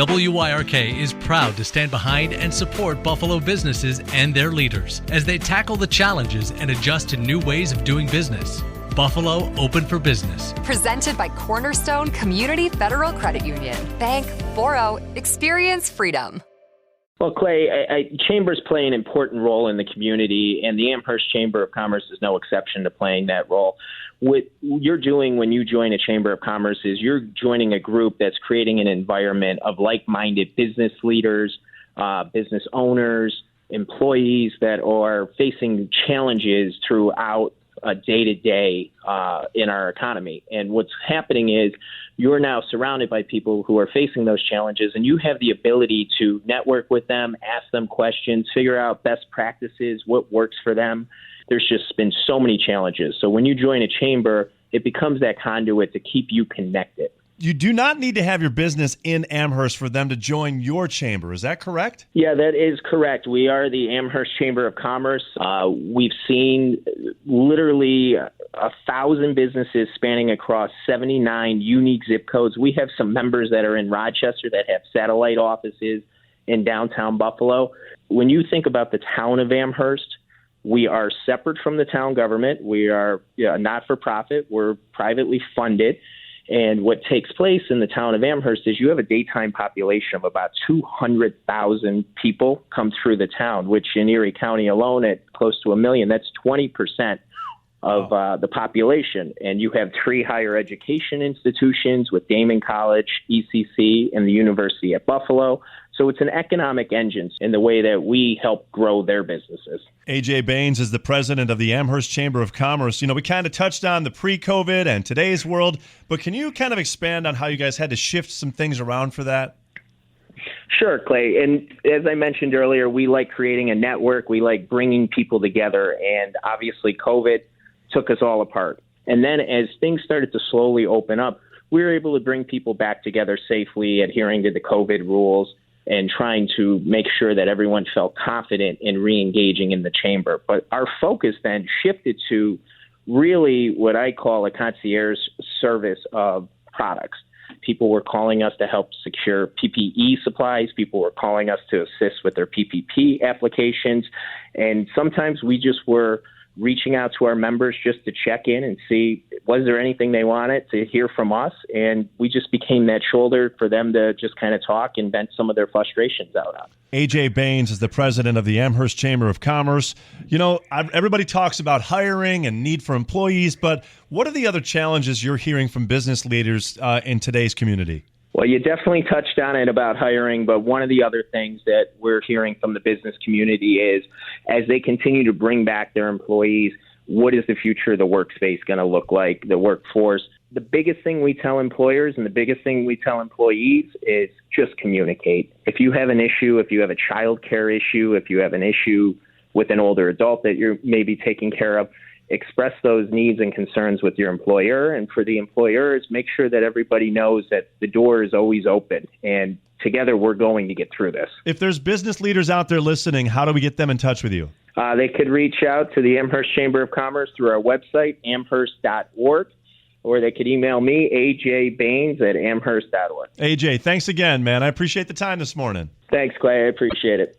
WYRK is proud to stand behind and support Buffalo businesses and their leaders as they tackle the challenges and adjust to new ways of doing business. Buffalo Open for Business. Presented by Cornerstone Community Federal Credit Union. Bank 4-0. Experience freedom. Well, Clay, chambers play an important role in the community, and the Amherst Chamber of Commerce is no exception to playing that role. What you're doing when you join a Chamber of Commerce is you're joining a group that's creating an environment of like-minded business leaders, business owners, employees that are facing challenges throughout day-to-day in our economy. And what's happening is you're now surrounded by people who are facing those challenges, and you have the ability to network with them, ask them questions, figure out best practices, what works for them. There's just been so many challenges. So when you join a chamber, it becomes that conduit to keep you connected. You do not need to have your business in Amherst for them to join your chamber. Is that correct? Yeah, that is correct. We are the Amherst Chamber of Commerce. We've seen literally 1,000 businesses spanning across 79 unique zip codes. We have some members that are in Rochester that have satellite offices in downtown Buffalo. When you think about the town of Amherst, we are separate from the town government. We are not-for-profit. We're privately funded. And what takes place in the town of Amherst is you have a daytime population of about 200,000 people come through the town, which in Erie County alone at close to 1 million, that's 20% of the population. And you have 3 higher education institutions with Damon College, ECC, and the University at Buffalo. So it's an economic engine in the way that we help grow their businesses. AJ Baynes is the president of the Amherst Chamber of Commerce. We kind of touched on the pre-COVID and today's world, but can you kind of expand on how you guys had to shift some things around for that? Sure, Clay. And as I mentioned earlier, we like creating a network. We like bringing people together. And obviously, COVID took us all apart. And then as things started to slowly open up, we were able to bring people back together safely, adhering to the COVID rules, and trying to make sure that everyone felt confident in re-engaging in the chamber. But our focus then shifted to really what I call a concierge service of products. People were calling us to help secure PPE supplies. People were calling us to assist with their PPP applications. And sometimes we just were reaching out to our members just to check in and see, was there anything they wanted to hear from us? And we just became that shoulder for them to just kind of talk and vent some of their frustrations out on. AJ Baynes is the president of the Amherst Chamber of Commerce. Everybody talks about hiring and need for employees, but what are the other challenges you're hearing from business leaders in today's community? Well, you definitely touched on it about hiring, but one of the other things that we're hearing from the business community is as they continue to bring back their employees, what is the future of the workspace going to look like, the workforce? The biggest thing we tell employers and the biggest thing we tell employees is just communicate. If you have an issue, if you have a child care issue, if you have an issue with an older adult that you're maybe taking care of, express those needs and concerns with your employer. And for the employers, make sure that everybody knows that the door is always open. And together, we're going to get through this. If there's business leaders out there listening, how do we get them in touch with you? They could reach out to the Amherst Chamber of Commerce through our website, amherst.org, or they could email me, ajbaynes@amherst.org. AJ, thanks again, man. I appreciate the time this morning. Thanks, Clay. I appreciate it.